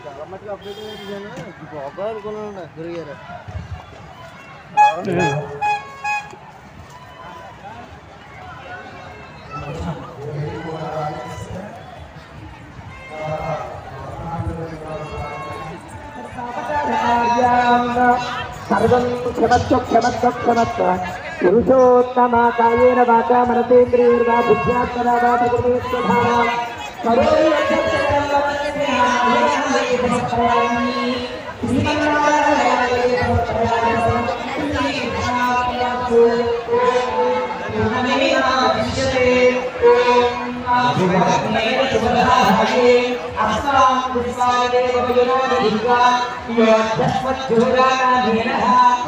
చాలా మటుకు అప్డేట్ అయ్యాను బాగా అనుకున్నాను గురిగారు सर्वं क्षमस्व क्षमस्व क्षमस्व पुरुषोत्तमा कायेन वाचा मनसेन्द्रियैर्वा बुद्ध्यात्मना वा प्रकृतिस्वभावा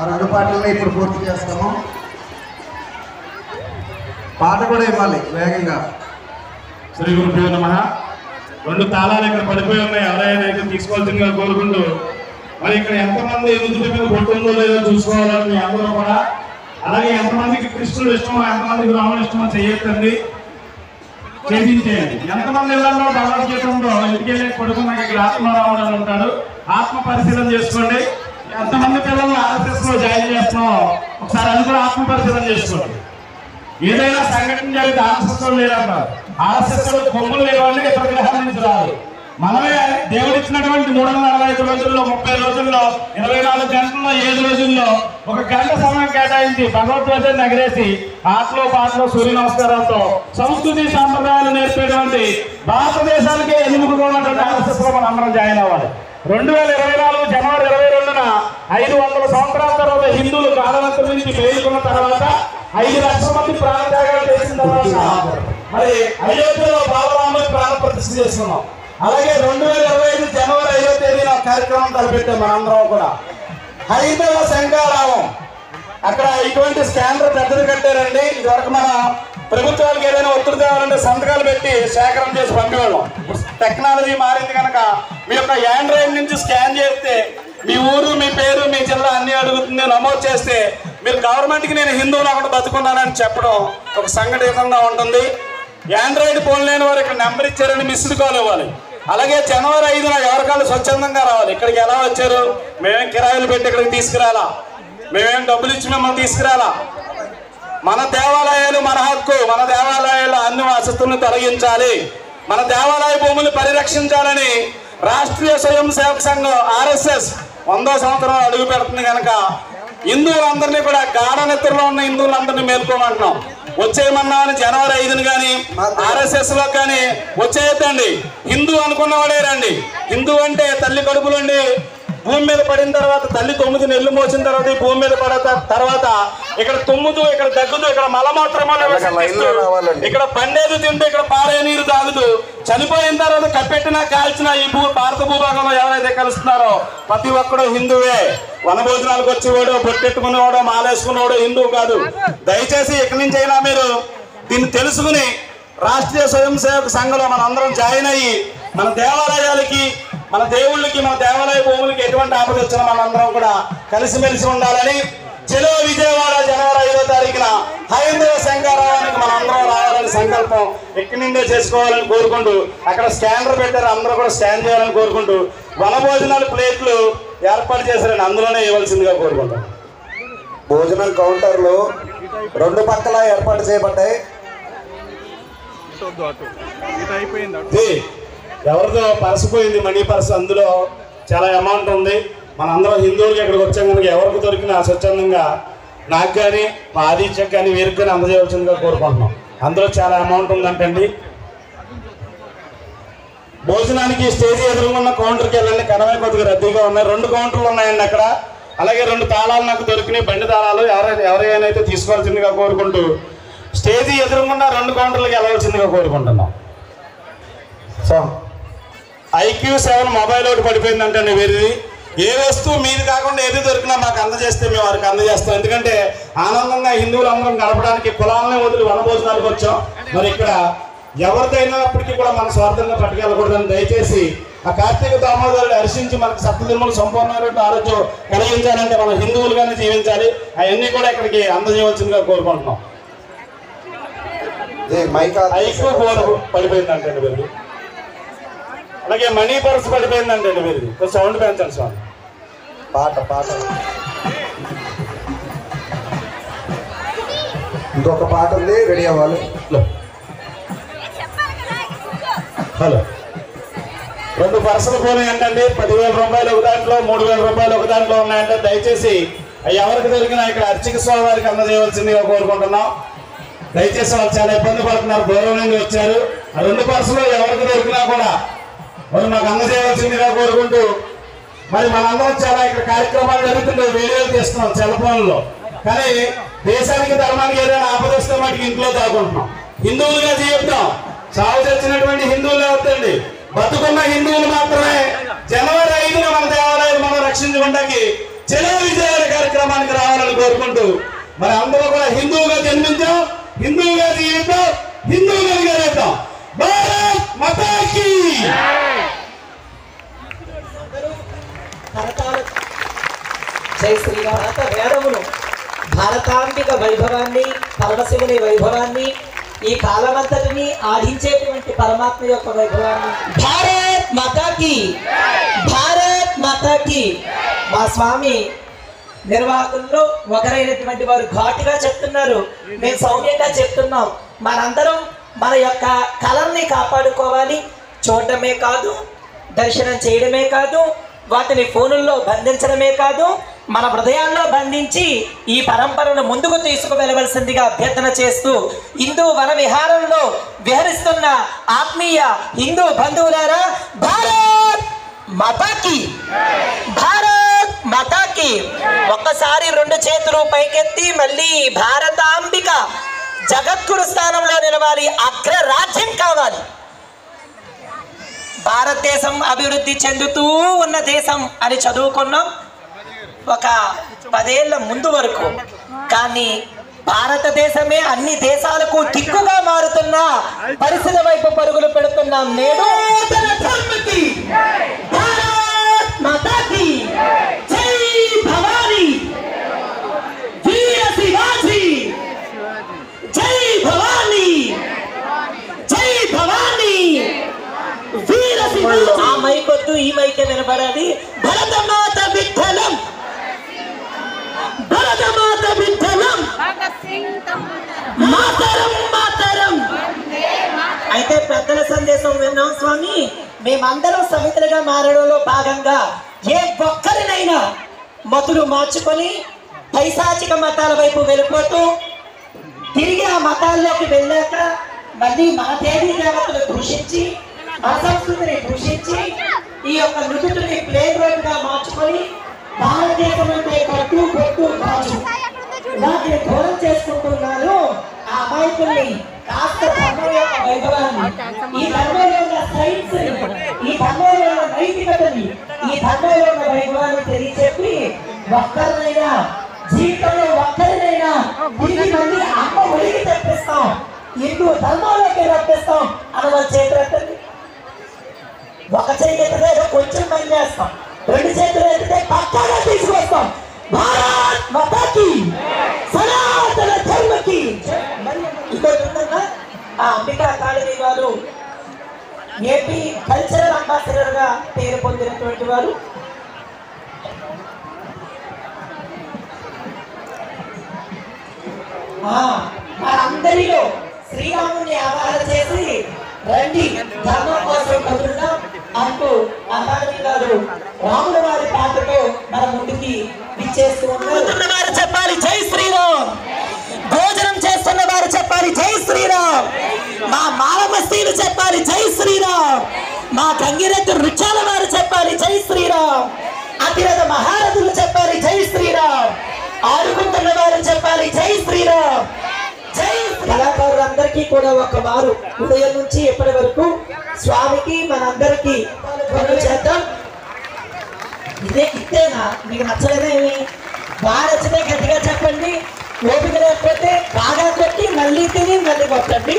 రెండు పాటలను ఇప్పుడు పూర్తి చేస్తాము. పాట కూడా ఇవ్వాలి వేగంగా. శ్రీ గురుభ్యో నమః. రెండు తాళాలు ఇక్కడ పడిపోయి ఉన్నాయి, ఎవరైనా అయితే తీసుకోవాల్సిందిగా కోరుకుంటూ, మరి ఇక్కడ ఎంతమంది ఎదుటి మీద కొట్టుందో లేదో చూసుకోవాలని మీ అందరూ కూడా, అలాగే ఎంతమందికి కృష్ణుడు ఇష్టమో ఎంతమందికి రాముడు ఇష్టమో చేయొద్దండి, చేయించేయండి. ఎంతమంది ఇళ్లలో భగవద్గీత ఉందో ఇంటికెళ్ళి కొడుకున్నాక ఇక్కడ ఆత్మరాముడు అని ఉంటాడు, ఆత్మ పరిశీలన చేసుకోండి. ఎంతమంది పిల్లలు RSS లో జాయిన్ చేస్తున్నాం ఒకసారి అది కూడా ఆత్మ పరిశీలన చేసుకోండి. ఏదైనా సంఘటన జరిగితే RSS లో లేదంటారు, RSS లో కొమ్ములు లేవండి, ఇతర గ్రహాల నుంచి రాదు. మనమే దేవుడు ఇచ్చినటువంటి 365 రోజుల్లో 30 రోజుల్లో 24 గంటల్లో 7 రోజుల్లో 1 గంట సమయం కేటాయించి భగవద్గీతను ఎగరేసి ఆటలో పాటలో సూర్య నమస్కారాలతో సంస్కృతి సాంప్రదాయాలు నేర్పేటువంటి భారతదేశానికి ఎన్నుకున్నటువంటి RSS లో మనం అందరం జాయిన్ అవ్వాలి. 2024 జనవరి 22న 500 సంవత్సరాల తర్వాత హిందువులు కాలవంతం నుంచి మేలుకున్న తర్వాత 5 లక్షల మంది ప్రాణత్యాగాలు చేసిన తర్వాత మరి అయోధ్యలో బాలరాముడి ప్రాణ ప్రతిష్ఠ చేసుకున్నాం. అలాగే 2025 జనవరి 5వ తేదీన కార్యక్రమం తలపెట్టాం మనందరం కూడా. హైందవ శంకారావం అక్కడ ఇటువంటి స్కానర్ పెద్దది కట్టారండి. ఇదివరకు మన ప్రభుత్వాలకు ఏదైనా ఒత్తిడి తేవాలంటే సంతకాలు పెట్టి సేకరణ చేసి పంపేవాళ్ళం. టెక్నాలజీ మారింది కనుక మీ యొక్క ఆండ్రాయిడ్ నుంచి స్కాన్ చేస్తే మీ ఊరు, మీ పేరు, మీ జిల్లా అన్ని అడుగుతుంది. నమోదు చేస్తే మీరు గవర్నమెంట్కి నేను హిందువులు అక్కడ బతుకున్నానని చెప్పడం ఒక సంఘటితంగా ఉంటుంది. ఆండ్రాయిడ్ ఫోన్ లేని వారు ఇక్కడ నెంబర్ ఇచ్చారని మిస్డ్ కాల్ ఇవ్వాలి. అలాగే జనవరి 5న ఎవరికాలు స్వచ్ఛందంగా రావాలి. ఇక్కడికి ఎలా వచ్చారు? మేమేం కిరాయిలు పెట్టి ఇక్కడికి తీసుకురాలా, మేమేం డబ్బులు ఇచ్చి మిమ్మల్ని తీసుకురాలా. మన దేవాలయాలు మన హక్కు, మన దేవాలయాల్లో అన్ని వసతులను తొలగించాలి, మన దేవాలయ భూములు పరిరక్షించాలని రాష్ట్రీయ స్వయం సేవక సంఘం RSS 100వ సంవత్సరం అడుగు పెడుతుంది కనుక హిందువులందరినీ కూడా గాఢ నిద్రలో ఉన్న హిందువులందరినీ మేల్కోమంటున్నాం. వచ్చేయమన్నామని జనవరి 5ని కానీ RSS లో కానీ వచ్చేయద్దండి. హిందూ అనుకున్నవాడే రండి. హిందూ అంటే తల్లి కడుపులోండి భూమి మీద పడిన తర్వాత, తల్లి 9 నెలలు మోసిన తర్వాత ఈ భూమి మీద పడిన తర్వాత ఇక్కడ తుమ్ముతూ, ఇక్కడ దగ్గుతూ, ఇక్కడ మలమూత్రమో ఇక్కడ పండేది తింటూ, ఇక్కడ పారే నీరు తాగుతూ చనిపోయిన తర్వాత కప్పెట్టినా కాల్చిన ఈ భారత భూభాగంలో ఎవరైతే కలుస్తున్నారో ప్రతి ఒక్కడు హిందువే. వనభోజనాలకు వచ్చేవాడు, బొట్టెట్టుకునేవాడు, మాలేసుకునేవాడు హిందువు కాదు. దయచేసి ఇక్కడి నుంచి అయినా మీరు దీన్ని తెలుసుకుని రాష్ట్రీయ స్వయం సేవక సంఘంలో మన అందరం జాయిన్ అయ్యి మన దేవాలయాలకి, మన దేవుళ్ళకి, మన దేవాలయ భూములకి ఎటువంటి ఆపద వచ్చినా మనందరం కూడా కలిసిమెలిసి ఉండాలని, చెలో విజయవాడ జనవరి 5వ తారీఖున హైందవ శంకారావానికి మనం అందరం రావాలని సంకల్పం ఎక్కడి నుండే చేసుకోవాలని కోరుకుంటూ, అక్కడ స్కానర్ పెట్టారు, అందరూ కూడా స్కాన్ చేయాలని కోరుకుంటూ, వనభోజనాలు ప్లేట్లు ఏర్పాటు చేశారని అందులోనే ఇవ్వాల్సిందిగా కోరుకుంటాం. భోజనం కౌంటర్లు 2 పక్కల ఏర్పాటు చేయబడ్డాయి. ఎవరిదో పర్సు పోయింది, మనీ పర్సు, అందులో చాలా అమౌంట్ ఉంది. మనందరం హిందువులకి ఇక్కడికి వచ్చాం కనుక ఎవరికి దొరికినా స్వచ్ఛందంగా నాకు కానీ మా ఆదిత్యకు కానీ వీరికి కానీ అందజేయవలసిందిగా కోరుకుంటున్నాం. అందులో చాలా అమౌంట్ ఉందంటండి. భోజనానికి స్టేజీ ఎదురుకున్న కౌంటర్కి వెళ్ళండి, కనవే కొద్దిగా రద్దీగా ఉన్నాయి. 2 కౌంటర్లు ఉన్నాయండి అక్కడ. అలాగే 2 తాళాలు నాకు దొరికినాయి, బండి తాళాలు, ఎవరైనా అయితే తీసుకోవాల్సిందిగా కోరుకుంటూ స్టేజీ ఎదురుకున్న 2 కౌంటర్లకు వెళ్ళవలసిందిగా కోరుకుంటున్నాం. సో IQ7 మొబైల్ ఒకటి పడిపోయిందంటే వేరేది, ఏ వస్తువు మీది కాకుండా ఏది దొరికినా మాకు అందజేస్తే మేము వారికి అందజేస్తాం. ఎందుకంటే ఆనందంగా హిందువులందరం గడపడానికి కులాలనే వదిలి వనభోజనాలకు వచ్చాం. మరి ఇక్కడ ఎవరిదైనప్పటికీ కూడా మన స్వార్థంగా పట్టుకెళ్ళకూడదని దయచేసి ఆ కార్తీక దామోదరుడు హర్షించి మనకు సప్తజన్మలు సంపూర్ణమైన ఆరోగ్యం కలిగించాలంటే మనం హిందువులుగానే జీవించాలి. అవన్నీ కూడా ఇక్కడికి అందజేయవలసిందిగా కోరుకుంటున్నాం. మైక్ పడిపోయిందంటే మీరు. అలాగే మనీ పర్స్ పడిపోయిందంటే మీరు కొంచెం సౌండ్ పెంచండి స్వామి. పాట ఇంకొక పాట ఉంది, రెడీ అవ్వాలి. హలో, 2 పర్సులు పోనీ ఏంటంటే 10,000 రూపాయలు ఒక దాంట్లో, 3,000 రూపాయలు ఒక దాంట్లో ఉన్నాయంటే దయచేసి ఎవరికి దొరికినా ఇక్కడ అర్చక స్వామి వారికి అందజేయవలసిందిగా కోరుకుంటున్నాం. దయచేసి వాళ్ళు చాలా ఇబ్బంది పడుతున్నారు, దూరం నుండి వచ్చారు. ఆ 2 పర్సులు ఎవరికి దొరికినా కూడా మరి మాకు అందజేయవలసిందిగా కోరుకుంటూ, మరి మనందరం చాలా ఇక్కడ కార్యక్రమాలు జరుగుతుంటే వీడియోలు తీస్తున్నాం సెల్ ఫోన్లో. కానీ దేశానికి ధర్మానికి ఏదైనా ఆపదొస్తే మటుకు ఇంట్లో దాకుంటున్నాం. హిందువులుగా జీవితం, సాగు తెచ్చినటువంటి హిందువులు అవుతండి, బతుకున్న హిందువులు మాత్రమే జనవరి 5న మన దేవాలయాలు మనం రక్షించుకోవడానికి చలో విజయాల కార్యక్రమానికి రావాలని కోరుకుంటూ, మరి అందరూ కూడా హిందువుగా జన్మించాం, హిందువుగా జీవితం, హిందువుగా గెలుద్దాం. భారత్ మాతా కీ జై శ్రీరామ్. వేదములు భారతాంబిక వైభవాన్ని, పరమశివుని వైభవాన్ని, ఈ కాలమంతటిని ఆడించేటువంటి పరమాత్మ యొక్క వైభవాన్ని భారత్ మాతాకి, భారత్ మాతాకి. మా స్వామి నిర్వాహకుల్లో ఒకరైనటువంటి వారు ఘాటుగా చెప్తున్నారు, మేము సౌమ్యంగా చెప్తున్నాం. మనందరం మన యొక్క కళల్ని కాపాడుకోవాలి. చూడటమే కాదు, దర్శనం చేయడమే కాదు, వాటిని ఫోనుల్లో బంధించడమే కాదు, మన హృదయాల్లో బంధించి ఈ పరంపరను ముందుకు తీసుకువెళ్ళవలసిందిగా అభ్యర్థన చేస్తూ, హిందూ వన విహారంలో విహరిస్తున్న ఆత్మీయ హిందూ బంధువులారా, భారత్ మాతాకి, భారత్ మాతాకి. ఒక్కసారి 2 చేతులు పైకెత్తి మళ్ళీ భారతాంబిక జగద్గురు స్థానంలో నిలవాలి, అగ్రరాజ్యం కావాలి. భారతదేశం అభివృద్ధి చెందుతూ ఉన్న దేశం అని చదువుకున్నాం ఒక 10 ఏళ్ల ముందు వరకు. కానీ భారతదేశమే అన్ని దేశాలకు దిక్కుగా మారుతున్న పరిస్థితి వైపు పరుగులు పెడుతున్నాం. నేడు భారత్ మాతాకి జై భవానీ, వీర శివాజీ, జై భవానీ, జై భవానీ, వీర శివాజీ. ఆ మైకొద్దు, ఈ మైకే వినబడాలి. భరతమాత విఠలం, భరతమాత విఠలం, మాతరం మాతరం. అయితే పెద్దల సందేశం విన్నాం స్వామి. మేమందరం సమితులుగా మారడంలో భాగంగా ఏ ఒక్కరినైనా మతులు మార్చుకొని పైశాచిక మతాల వైపు వెళ్ళిపోతూ తిరిగి ఆ మతాల్లోకి వెళ్ళాక మళ్ళీ మన దేవీ దేవతలు దూషించి, మన సంస్కృతిని దూషించి, ఈ యొక్క నుదుటిని ప్లే గ్రౌండ్ గా మార్చుకొని భారతదేశం అంటే కట్టు కొట్టు కాదు వాటిని దూరం చేసుకుంటున్నారు. ఆ అమాయకుల్ని కాస్త ధర్మం యొక్క వైభవాన్ని, ఈ ధర్మంలో ఉన్న సైన్స్, ఈ ధర్మంలో ఉన్న నైతికతని, ఈ ధర్మంలో ఉన్న వైభవాన్ని తెలియచెప్పి ఒక్కరినైనా జీవితంలో ఒక్కరినైనా తిరిగి మళ్ళీ అమ్మ ఒడికి తెప్పిస్తాం, హిందూ ధర్మంలోకి రప్పిస్తాం అని వాళ్ళ చేతులు. ఒక చేతి ఎత్తితే కొంచెం పని చేస్తాం, 2 చేతులు ఎత్తితే పక్కాగా తీసుకొస్తాం. భారత్ మాతాకి, సనాతన ధర్మకి. ఇంకోటి ఉందన్నా, ఆ అంబికా కాళీ వారు ఏపీ కల్చరల్ అంబాసిడర్ గా పేరు పొందినటువంటి వారు. మనందరిలో శ్రీరాముని ఆవాహన చేసి రండి ధర్మం కోసం కదులుదాం అంటూ అంబానీ గారు రాముల వారి పాటతో మన ముందుకి విచ్చేస్తూ ఉన్నారు. చెప్పాలి జై శ్రీరామ్. భోజనం చేస్తున్న వారు చెప్పాలి జై శ్రీరామ్. మా మాలమస్తీలు చెప్పాలి జై శ్రీరామ్. మా గంగిరెద్దు రుచాల వారు చెప్పాలి జై శ్రీరామ్. అతిరథ మహారథులు చెప్పాలి జై శ్రీరామ్. ఆడుకుంటున్న వారు చెప్పాలి జై శ్రీరామ్. జై కళాకారులందరికీ కూడా ఒక వారు ఉదయం నుంచి ఇప్పటి వరకు స్వామికి మనందరికీ చేద్దాం. ఇదేనా మీకు నచ్చలేదేమి? బాగా నచ్చితే గట్టిగా చెప్పండి, ఓపిక లేకపోతే బాగా కొట్టి మళ్ళీ తిని మళ్ళీ కొట్టండి.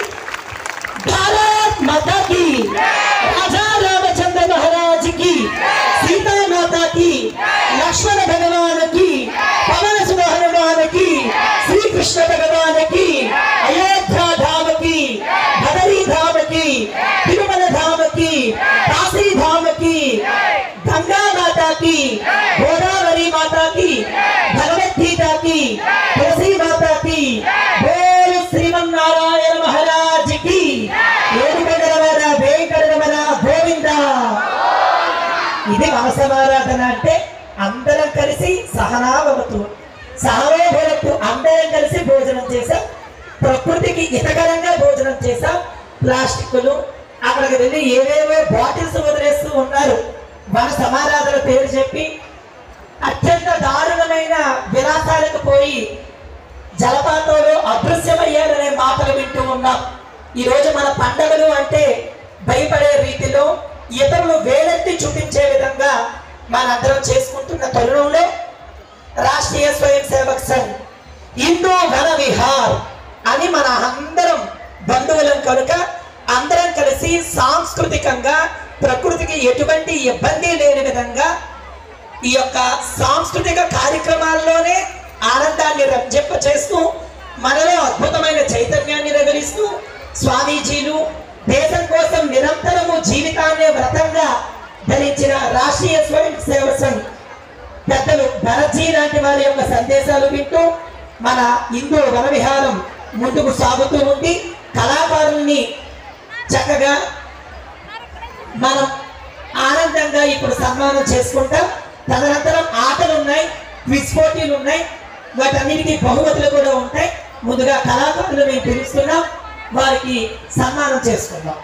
భారత్ మాతాకి, రాజా రామచంద్ర మహారాజుకి, సీతామాతాకి, లక్ష్మణ భగవానికి, పవన సుధ హనుమానికి, శ్రీకృష్ణ భగవానికి, అయోధ్య ధామకి, ప్రకృతికి హితకరంగా భోజనం చేసాం. ప్లాస్టిక్లు అక్కడికి వెళ్ళి ఏవేవో బాటిల్స్ వదిలేస్తూ ఉన్నారు. మన సమారాధన పేరు చెప్పి అత్యంత దారుణమైన విలాసాలకు పోయి జలపాతంలో అదృశ్యమయ్యారనే మాటలు వింటూ ఉన్నాం. ఈరోజు మన పండుగలు అంటే భయపడే రీతిలో ఇతరులు వేలెత్తి చూపించే విధంగా మనందరం చేసుకుంటున్న తరుణంలో రాష్ట్రీయ స్వయం సేవక్ సంఘ్ హిందూ వన విహార్ అని మన అందరం బంధువులం కనుక అందరం కలిసి సాంస్కృతికంగా ప్రకృతికి ఎటువంటి ఇబ్బంది లేని విధంగా ఈ యొక్క సాంస్కృతిక కార్యక్రమాల్లోనే ఆనందాన్ని రంజింప చేస్తూ మనలో అద్భుతమైన చైతన్యాన్ని రగిలిస్తూ స్వామీజీలు దేశం కోసం నిరంతరము జీవితాన్ని వ్రతంగా ధరించిన రాష్ట్రీయ స్వయం సేవక్ సంఘ్ పెద్దలు భరత్జీ లాంటి వారి యొక్క సందేశాలు వింటూ మన హిందూ వన విహారం ముందుకు సాగుతూ ఉంది. కళాకారుల్ని చక్కగా మనం ఆనందంగా ఇప్పుడు సన్మానం చేసుకుంటాం. తదనంతరం ఆటలు ఉన్నాయి, క్విజ్ పోటీలు ఉన్నాయి, వాటన్నిటికీ బహుమతులు కూడా ఉంటాయి. ముందుగా కళాకారులు మేము పిలుస్తున్నాం, వారికి సన్మానం చేసుకుందాం.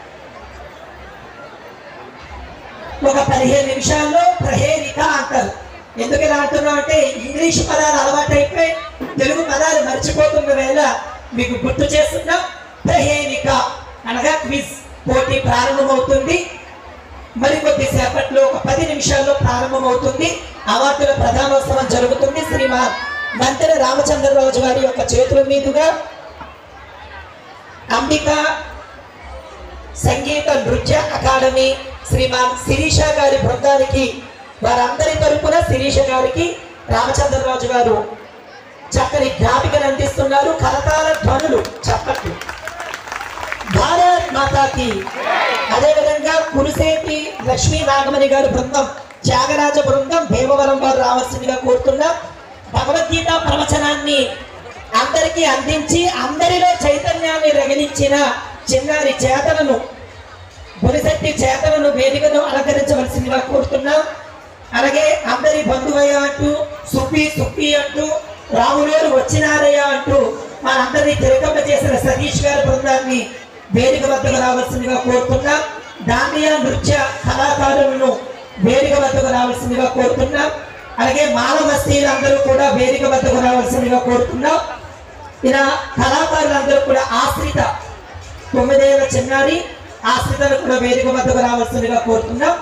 ఒక 15 నిమిషాల్లో ప్రహేళిక అంటారు. ఎందుకు ఇలా అంటున్నాం అంటే ఇంగ్లీష్ పదాలు అలవాటు అయిపోయి తెలుగు పదాలు మర్చిపోతున్న వేళ మీకు గుర్తు చేస్తున్నాం. ప్రహేళిక అనగా క్విజ్ పోటీ ప్రారంభమవుతుంది. మరికొద్ది సేపట్లో ఒక 10 నిమిషాల్లో ప్రారంభమవుతుంది. అవార్డుల ప్రధానోత్సవం జరుగుతుంది. శ్రీమాన్ మంతెన రామచంద్రరాజు గారి యొక్క చేతుల మీదుగా అంబికా సంగీత నృత్య అకాడమీ శ్రీమాన్ శిరీష గారి బృందానికి వారందరి తరపున శిరీష గారికి రామచంద్రరాజు గారు చక్కని జ్ఞాపికను అందిస్తున్నారు. కరతాళ ధ్వనులు చప్పట్లు. భారత్ మాతాకి. అదేవిధంగా కురుసేటి లక్ష్మీ నాగమణి గారి బృందం త్యాగరాజ బృందం భీమవరం వారు రావాల్సిందిగా కోరుతున్నాం. భగవద్గీత ప్రవచనాన్ని అందరికీ అందించి అందరిలో చైతన్యాన్ని రగిలించిన చిన్నారి చేతలను బులిశెట్టి చేతలను వేదికను అలంకరించవలసిందిగా కోరుతున్నాం. అలాగే అందరి బంధువయ్య అంటూ సుప్పి సుప్పి అంటూ రాములోరు వచ్చినారయ్య అంటూ మనందరినీ తిరగమ్మ చేసిన సతీష్ గారి బృందాన్ని వేదిక వద్దకు రావాల్సిందిగా కోరుతున్నాం. దాండియా నృత్య కళాకారులను వేదిక వద్దకు రావాల్సిందిగా కోరుతున్నాం. అలాగే మానవస్తీలందరూ కూడా వేదిక వద్దకు రావాల్సిందిగా కోరుతున్నాం. ఇలా కళాకారులందరూ కూడా ఆశ్రిత 9 ఏళ్ల చిన్నారి ఆశ్రితలు కూడా వేదిక వద్దకు రావాల్సిందిగా కోరుతున్నాం.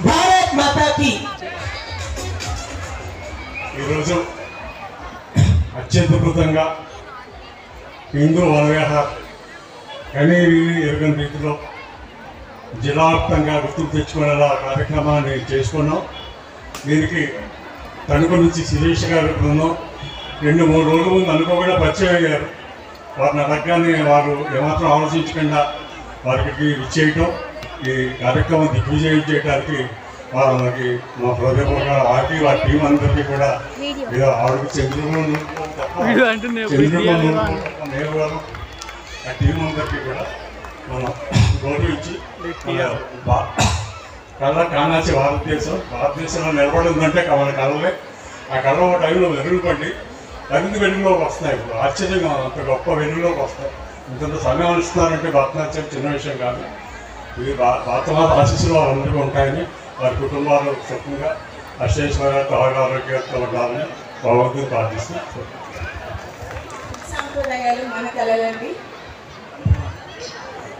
భారత్ మాతాకి. ఈరోజు అత్యద్భుతంగా హిందూ వన విహార్ కనీవి ఎరుగని రీతిలో జిల్లావ్యాప్తంగా గుర్తింపు తెచ్చుకునేలా కార్యక్రమాన్ని చేసుకున్నాం. దీనికి తణుకు నుంచి శిరీష్ గారి బృందం 2-3 రోజుల ముందు అనుకోకుండా పరిచయం అయ్యారు. వారిని అడగగానే వారు ఏమాత్రం ఆలోచించకుండా వారికి ఇచ్చేయటం, ఈ కార్యక్రమం దిగ్విజయం చేయడానికి వారికి మా హృదయపూర్వక వారికి వారి టీం అందరికీ కూడా ఏదో ఆవిడకి చంద్రుడు ఆ టీం అందరికీ కూడా మనం గౌరవించి కళ కానాచి భారతదేశంలో నిలబడిందంటే మన కళలే. ఆ కళ టైంలో వెలుగులు పడి మరింత వెలుగులోకి వస్తున్నాయి. ఇప్పుడు ఆశ్చర్యంగా అంత గొప్ప వెలుగులోకి వస్తాయి. ఇంత సమయం ఇస్తున్నారంటే భరతనాట్యం చిన్న విషయం కాదు. ఇది భారతమాత ఆశీస్సులు వాళ్ళందరికీ ఉంటాయని, వారి కుటుంబాలు సుఖంగా అష్టేశ్వర ఆరోగ్యంతో ఉండాలని భగవంతుని ప్రార్థిస్తున్నాం. సాంప్రదాయాలు మన కళలండి.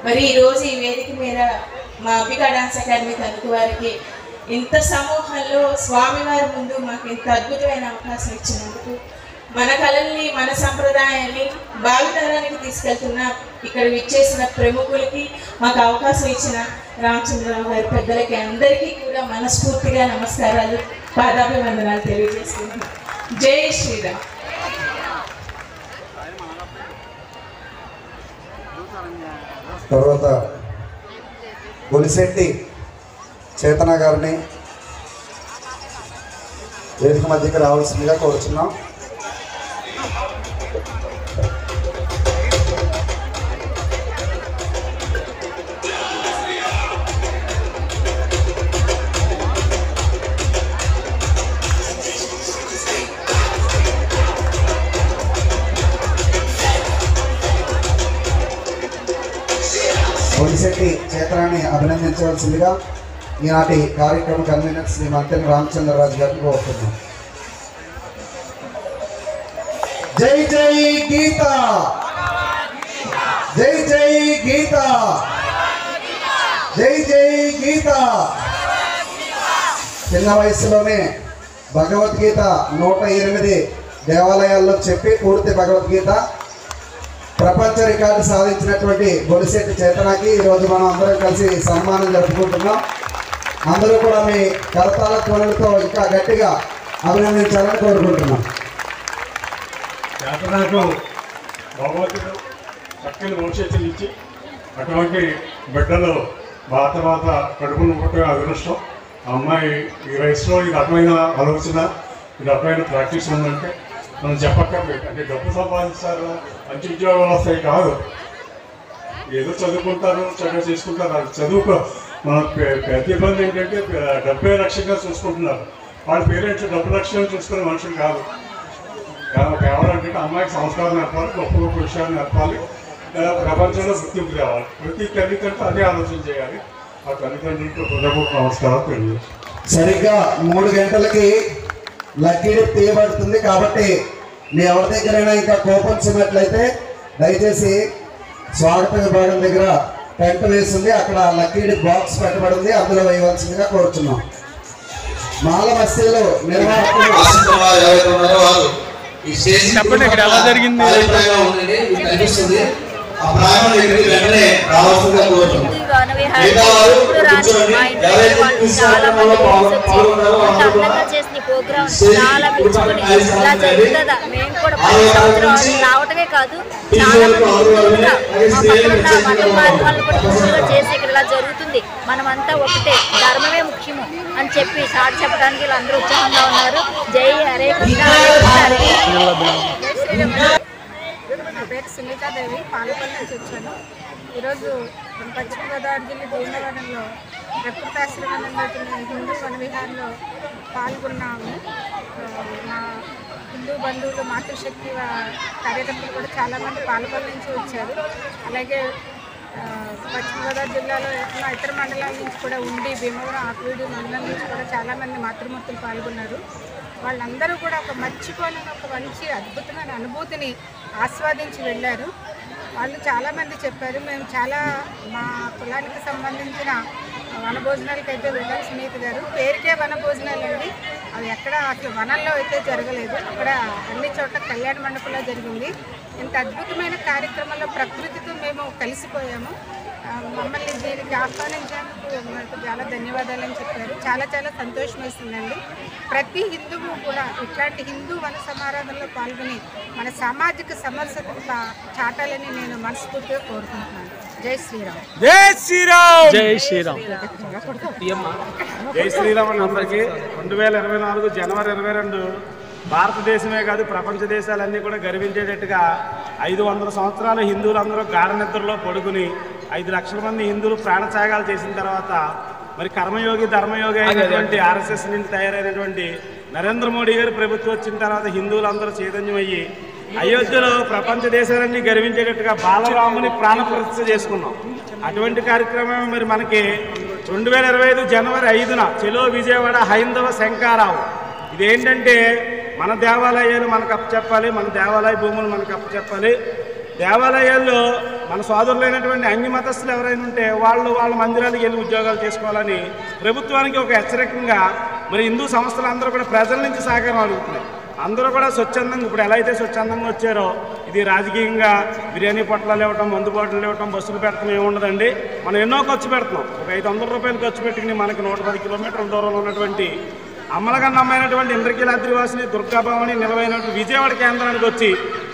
మరి ఈరోజు ఈ వేదిక మీద మా అంబికా డాన్స్ అకాడమీ తణుకు వారికి ఇంత సమూహంలో స్వామివారి ముందు మాకు ఇంత అద్భుతమైన అవకాశం ఇచ్చినందుకు, మన కళల్ని మన సంప్రదాయాన్ని భావితరానికి తీసుకెళ్తున్న ఇక్కడ విచ్చేసిన ప్రముఖులకి మాకు అవకాశం ఇచ్చిన రామచంద్రరావు గారి పెద్దలకి అందరికీ కూడా మనస్ఫూర్తిగా నమస్కారాలు, పాదాభివందనాలు తెలియజేస్తున్నాను. జై శ్రీరామ్. తర్వాత బొలిశెట్టి చేతన గారిని వేదిక మధ్యకి రావాల్సిందిగా కోరుచున్నాం. ఒలిశెట్టి చేతనాన్ని అభినందించవలసిందిగా ఈనాటి కార్యక్రమ కన్వీనర్ శ్రీ మంతెన రామచంద్రరాజు గారిని కోరుతున్నాం. జై జై గీత, జై జై గీత, జై జై గీత. చిన్న వయసులోనే భగవద్గీత 108 దేవాలయాల్లో చెప్పి పూర్తి భగవద్గీత ప్రపంచ రికార్డు సాధించినటువంటి బొలిశెట్టి చేతనాకి ఈరోజు మనం అందరం కలిసి సన్మానం జరుపుకుంటున్నాం. అందరూ కూడా మీ కరతాళ ధ్వనులతో ఇంకా గట్టిగా అభినందించాలని కోరుకుంటున్నాం. చేతనాకు భగవద్గీత చక్కని భవిష్యత్తులు ఇచ్చి అటువంటి బిడ్డలు తర్వాత కడుపును పుట్టే అదృష్టం. ఆ అమ్మాయి ఈ వయసులో ఈ రకమైన ఆలోచన, ఈ రకమైన ప్రాక్టీస్ ఉందంటే మనం చెప్పక్కర్లేదు. అంటే డబ్బు సంపాదిస్తారు, మంచి ఉద్యోగాలు వస్తాయి కాదు, ఏదో చదువుకుంటారు, చక్కగా చేసుకుంటారు. అది చదువుకో మన పెద్ద ఇబ్బంది ఏంటంటే డబ్బే లక్ష్యంగా చూసుకుంటున్నారు. వాళ్ళ పేరెంట్స్ డబ్బు లక్ష్యంగా చూసుకునే మనుషులు కాదు. కావాలంటే అమ్మాయికి సంస్కారం నేర్పాలి, గొప్ప గొప్ప విషయాలు నేర్పాలి, ప్రపంచంలో గుర్తింపు తేవాలి. ప్రతి తల్లిదండ్రులు అదే ఆలోచన చేయాలి. ఆ తల్లిదండ్రులకు హృదయపూర్వక నమస్కారం తెలియదు. సరిగ్గా 3 గంటలకి లక్కీడి తీయబడుతుంది కాబట్టి మీ ఎవరి దగ్గరైనా ఇంకా కూపన్స్ ఉన్నట్లయితే దయచేసి స్వాగత విభాగం దగ్గర టెంట్ వేసింది, అక్కడ లక్కీడి బాక్స్ పెట్టబడింది, అందులో వేయవలసిందిగా కోరుతున్నాం. మాల మస్తీలు నిర్వాహకులు చెప్పండి ఇక్కడ ఎలా జరిగింది. రావటమే కాదు, చాలా మంది చేసి ఇక్కడ ఇలా జరుగుతుంది, మనమంతా ఒకటే, ధర్మమే ముఖ్యము అని చెప్పి సాటి చెప్పడానికి వీళ్ళందరూ ఉత్సాహంగా ఉన్నారు. జై హరే కృష్ణ, హరే కృష్ణ. నా పేరు సునీతాదేవి, పాలపల్లి నుంచి వచ్చాను. ఈరోజు పశ్చిమ గోదావరి జిల్లా భీమవరంలో ప్రకృతాశ్రమంలో జరుగుతున్న హిందూ వనవిహారంలో పాల్గొన్నాము. మా హిందూ బంధువులు, మాతృశక్తి కార్యకర్తలు కూడా చాలామంది పాలపల్లి నుంచి వచ్చారు. అలాగే పశ్చిమ గోదావరి జిల్లాలో ఇతర మండలాల నుంచి కూడా ఉండి భీమవరం ఆకువీడు మండలం నుంచి కూడా చాలామంది మాతృమూర్తులు పాల్గొన్నారు. వాళ్ళందరూ కూడా ఒక మర్చిపోలేని ఒక మంచి అద్భుతమైన అనుభూతిని ఆస్వాదించి వెళ్ళారు. వాళ్ళు చాలామంది చెప్పారు, మేము చాలా మా కులానికి సంబంధించిన వనభోజనాలకి అయితే వెళ్ళారు. సునీత గారు పేరుకే వనభోజనాలు అండి, అవి ఎక్కడ అసలు వనంలో అయితే జరగలేదు, అక్కడ అన్ని చోట్ల కళ్యాణ మండపంలో జరిగింది. ఇంత అద్భుతమైన కార్యక్రమంలో ప్రకృతితో మేము కలిసిపోయాము. మమ్మల్ని దీనికి ఆహ్వానించినందుకు మనకు చాలా ధన్యవాదాలు అని చెప్పారు. చాలా చాలా సంతోషం వేస్తుందండి. ప్రతి హిందువు కూడా ఇట్లాంటి హిందూ వన సమారాధనలో పాల్గొని మన సామాజిక సమరసతను చాటాలని నేను మనస్ఫూర్తిగా కోరుకుంటున్నాను. జై శ్రీరామ్. జై శ్రీరామ్. జై శ్రీరామ్. జై శ్రీరామ్ అని అందరికీ. 2024 జనవరి 22 భారతదేశమే కాదు ప్రపంచ దేశాలన్నీ కూడా గర్వించేటట్టుగా 500 సంవత్సరాలు హిందువులందరూ గాఢ నిద్రలో పడుకుని 5 లక్షల మంది హిందువులు ప్రాణత్యాగాలు చేసిన తర్వాత మరి కర్మయోగి ధర్మయోగి అయినటువంటి ఆర్ఎస్ఎస్ నుండి తయారైనటువంటి నరేంద్ర మోడీ గారు ప్రభుత్వం వచ్చిన తర్వాత హిందువులందరూ చైతన్యమయ్యి అయోధ్యలో ప్రపంచ దేశాలన్నీ గర్వించేటట్టుగా బాలరాముని ప్రాణప్రతిష్ఠ చేసుకున్నాం. అటువంటి కార్యక్రమం మరి మనకి 2025 జనవరి 5న చెలో విజయవాడ హైందవ శంకారావు. ఇదేంటంటే మన దేవాలయాలు మనకు అప్పచెప్పాలి, మన దేవాలయ భూములు మనకు అప్పచెప్పాలి. దేవాలయాల్లో మన సోదరులైనటువంటి అన్ని మతస్థులు ఎవరైనా ఉంటే వాళ్ళ మందిరాలకు వెళ్ళి ఉద్యోగాలు చేసుకోవాలని ప్రభుత్వానికి ఒక హెచ్చరికంగా మరి హిందూ సంస్థలందరూ కూడా ప్రజల నుంచి సహకారం అడుగుతున్నాయి. అందరూ కూడా స్వచ్ఛందంగా ఇప్పుడు ఎలా అయితే స్వచ్ఛందంగా వచ్చారో ఇది రాజకీయంగా బిర్యానీ పొట్లాలు ఇవ్వటం, మందు బాటలు ఇవ్వటం, బస్సులు పెట్టడం ఏముండదండి. మనం ఎన్నో ఖర్చు పెడుతున్నాం. ఒక 500 రూపాయలు ఖర్చు పెట్టుకుని మనకి 110 కిలోమీటర్ల దూరంలో ఉన్నటువంటి అమ్మలగన్నమైనటువంటి ఇంద్రకీలాద్రివాసిని దుర్గాభవాని నిలవైనటువంటి విజయవాడ కేంద్రానికి వచ్చి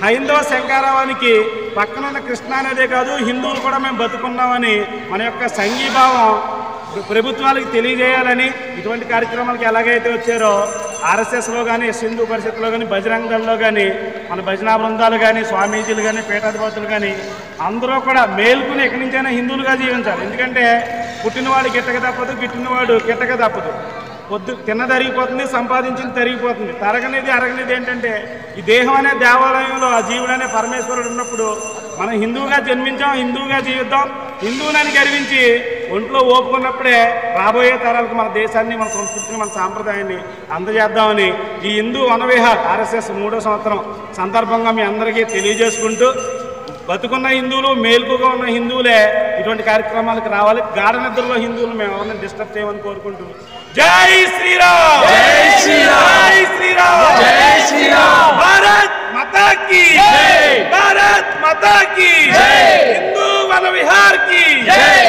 హైందవ శంకారావానికి పక్కనున్న కృష్ణా నదే కాదు హిందువులు కూడా మేము బతుకున్నామని మన యొక్క సంఘీభావం ప్రభుత్వాలకు తెలియజేయాలని ఇటువంటి కార్యక్రమాలకు ఎలాగైతే వచ్చారో ఆర్ఎస్ఎస్లో కానీ హిందూ పరిషత్లో కానీ బజరంగ దళంలో కానీ మన భజనా బృందాలు కానీ స్వామీజీలు కానీ పీఠాధిపతులు కానీ అందరూ కూడా మేల్కొని ఎక్కడి నుంచైనా హిందువులుగా జీవించాలి. ఎందుకంటే పుట్టినవాడు గిట్టక తప్పదు, గిట్టినవాడు గిట్టక తప్పదు. తిన్న తరిగిపోతుంది, సంపాదించింది తరిగిపోతుంది. తరగనిది అరగనిది ఏంటంటే ఈ దేహం అనే దేవాలయంలో ఆ జీవుడు అనే పరమేశ్వరుడు ఉన్నప్పుడు మనం హిందువుగా జన్మించాం, హిందువుగా జీవిద్దాం, హిందువునని గర్వించి ఒంట్లో ఓపుకున్నప్పుడే రాబోయే తరాలకు మన దేశాన్ని, మన సంస్కృతిని, మన సాంప్రదాయాన్ని అందజేద్దామని ఈ హిందూ వనవిహార్ RSS 3వ సంవత్సరం సందర్భంగా మీ అందరికీ తెలియజేసుకుంటూ, బతుకున్న హిందువులు, మేలుకుగా ఉన్న హిందువులే ఇటువంటి కార్యక్రమాలకు రావాలి. గాఢ నిద్రలో హిందువులు మేము ఎవరిని డిస్టర్బ్ చేయమని కోరుకుంటూ జై శ్రీరామ్, జై శ్రీరామ్, జై శ్రీరామ్, జై శ్రీరామ్, భారత్ మాతా కీ జై, భారత్ మాతా కీ జై, హిందూ వన విహార్ కీ జై.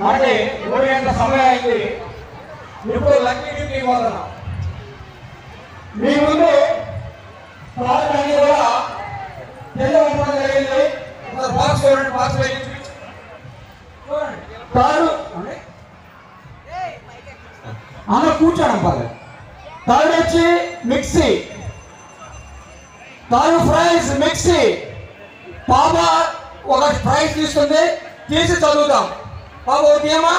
మనకి 3 గంటల సమయం అయింది. ఇప్పుడు లక్కీ డ్యూటీ మొదలు. మీ ముందు ప్రారంభాన్ని కూడా తెలియవడం జరిగింది. బాక్స్ చూడండి, బాక్స్ తాడు అన్న కూర్చోడం పర్లేదు. తాడు వచ్చి మిక్సీ, తాడు ఫ్రైస్ మిక్సీ. పాప ఒక ప్రైజ్ తీసుకుంది, తీసి చదువుతాం. పాప ఒకటి ఏమా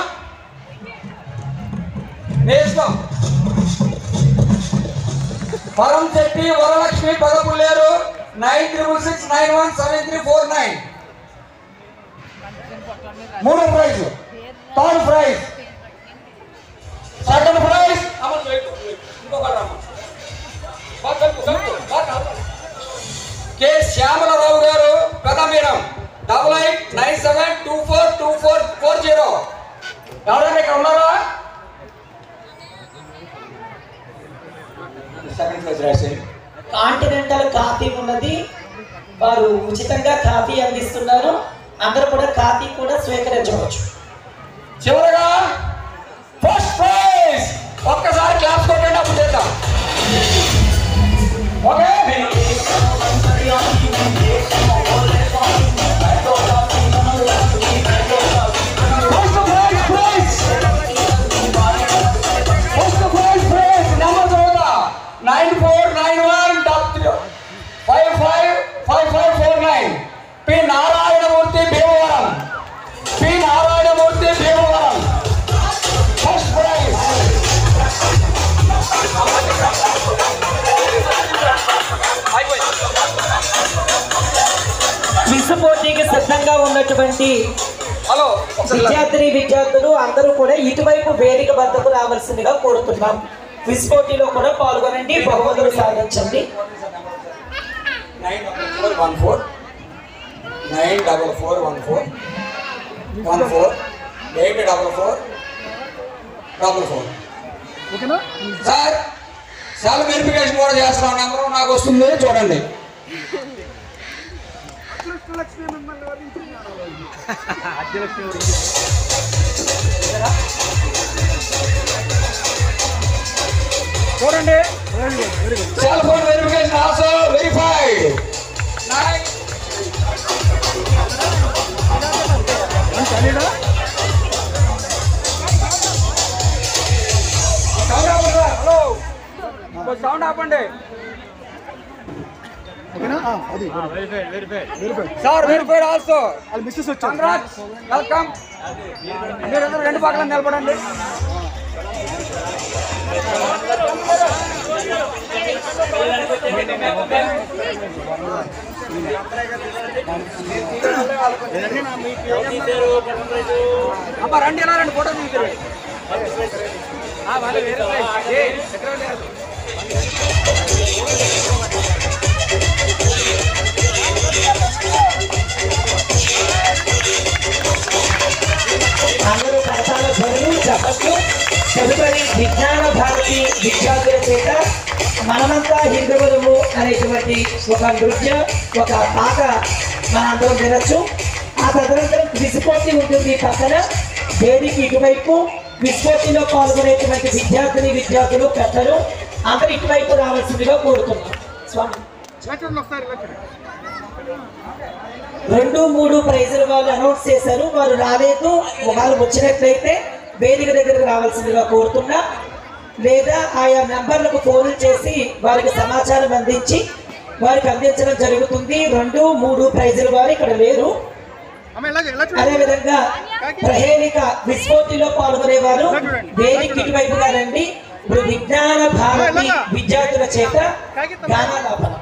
వేస్తాం. వరం చెట్టి వరలక్ష్మి పదపుల్లేరు 93691739. మూడో prize, third prize, second prize K Shyamalarao గారు పెదమీరం 8897242440. ఎవరైనా ఇక్కడ ఉన్నారా? కాంటినెంటల్ కాఫీ ఉన్నది, వారు ఉచితంగా కాఫీ అందిస్తున్నారు. అందరూ కూడా కాఫీ కూడా స్వీకరించవచ్చు. చివరగా ఫస్ట్ ప్రైజ్ ఒక్కసారి క్లాస్ కొట్టండి, అప్పుడు చేద్దాం. ఓకే, ఫస్ట్ ప్రైజ్ నెంబర్ చూద్దా 9491555549 P Narayanamurthy Bhimavaram, P Narayanamurthy Bhimavaram. First prize. Quiz పోటీకి సిద్ధంగా ఉన్నటువంటి హలో విద్యార్థులు అందరూ కూడా ఇటువైపు వేదిక వద్దకు రావాల్సిందిగా కోరుతున్నాం. క్విజ్ పోటీలో కూడా పాల్గొనండి, బహుమతులు సాధించండి. 94414 844 సార్ చాలా వెరిఫికేషన్ కూడా చేస్తున్నాం. నెంబర్ నాకు వస్తుంది, చూడండి. చూడండి, cell phone verification also verified. Hello, sound ఆపండి sir. Verified also. Congrats, welcome. మీరందరూ రెండు పక్కన నిలబడండి. అమ్మ రండి, ఎలా రండి, ఫోటో తీస్తారు. అందరూ కరతాళ ధ్వనులు చెప్పట్లు. తదుపరి విజ్ఞాన భారతి విద్యార్థుల చేత మనమంతా హిందువులము అనేటువంటి ఒక నృత్య, ఒక పాట మనందరం వినొచ్చు. ఆ తదనంతరం క్విజ్ పోటీ ఉంటుంది పక్కన వేదిక ఇటువైపు. క్విజ్ పోటీలో పాల్గొనేటువంటి విద్యార్థులు పెద్దలు అందరూ ఇటువైపు రావాల్సిందిగా కోరుతున్నాం. స్వామి 2, 3 ప్రైజులు వాళ్ళు అనౌన్స్ చేశారు. వారు రాలేదు, వాళ్ళు వచ్చినట్లయితే వేదిక దగ్గరకు రావాల్సిందిగా కోరుతున్నా, లేదా ఆయా నెంబర్లకు ఫోన్లు చేసి వారికి సమాచారం అందించి వారికి అందించడం జరుగుతుంది. 2, 3 ప్రైజులు వారు ఇక్కడ లేరు. అదేవిధంగా ప్రహేళిక క్విజ్ పోటీలో పాల్గొనేవారు వేదిక ఇటువైపుగా రండి. ఇప్పుడు విజ్ఞాన భారతి విద్యార్థుల చేత గానాలాపన.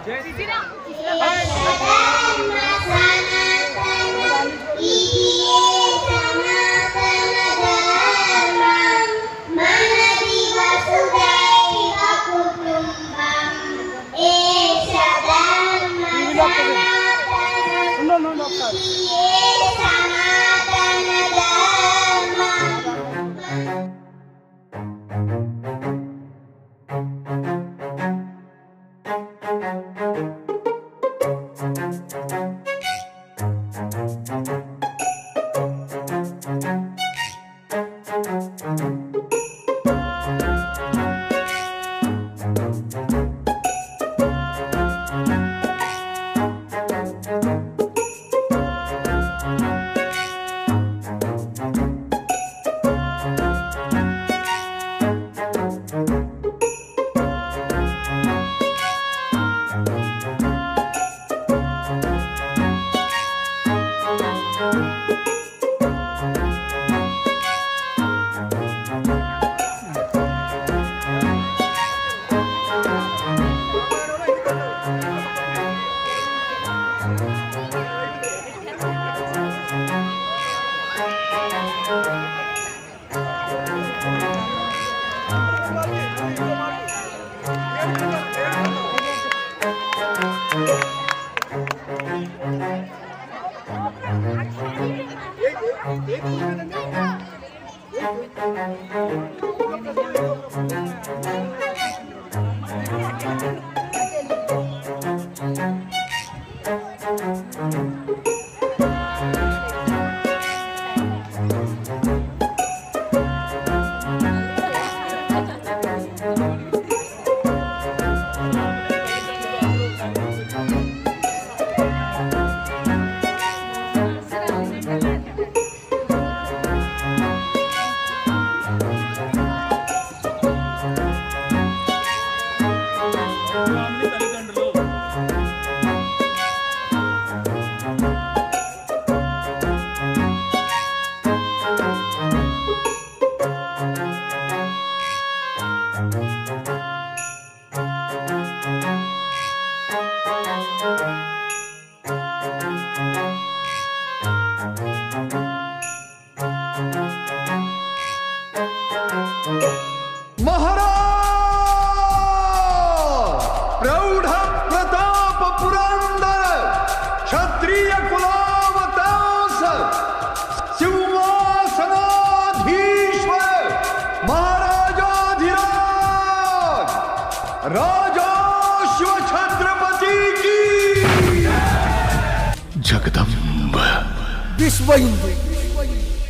विश्व हिंदू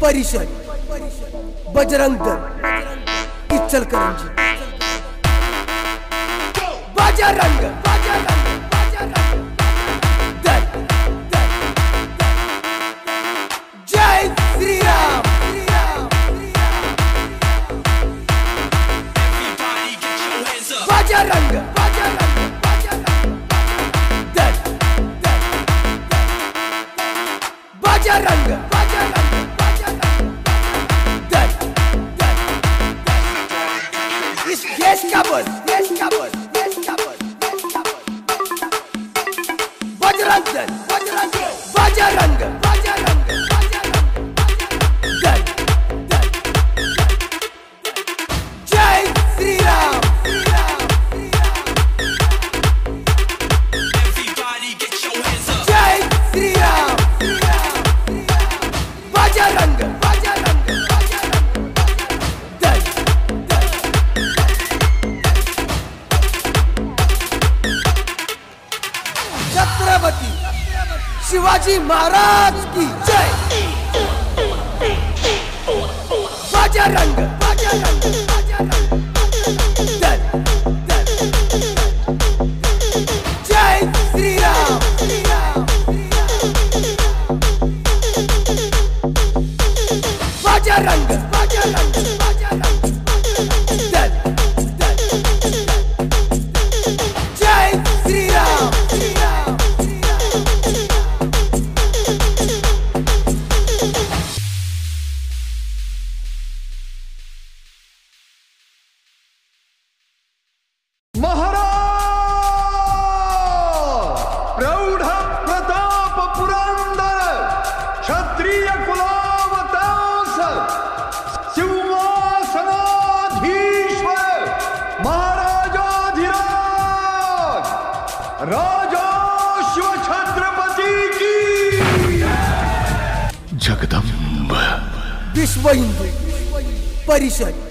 परिषद बजरंग दल इचलकरंजी बजरंग दल जय श्री राम बजरंग बजरंग दल इस देश का बल बजरंग दल बजरंग दल जय श्री राम जय श्री राम बजरंग दल छत्रपति शिवाजी महाराज की जय बजरंग दल जय श्री राम बजरंग दल जय श्री राम राजा शिव छत्रपति की जगदम्ब विश्व हिंदू परिषद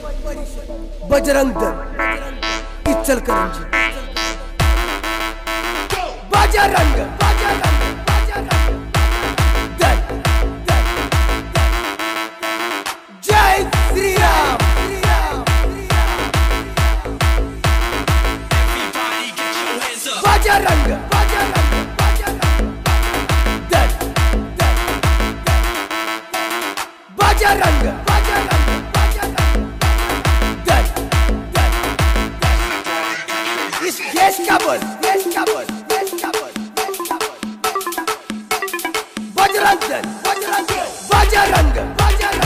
बजरंग दल इचलकरंजी बजरंग दल जय श्री राम बजरंग दल बजरंग दल इस देश का बोल बजरंग दल बजरंग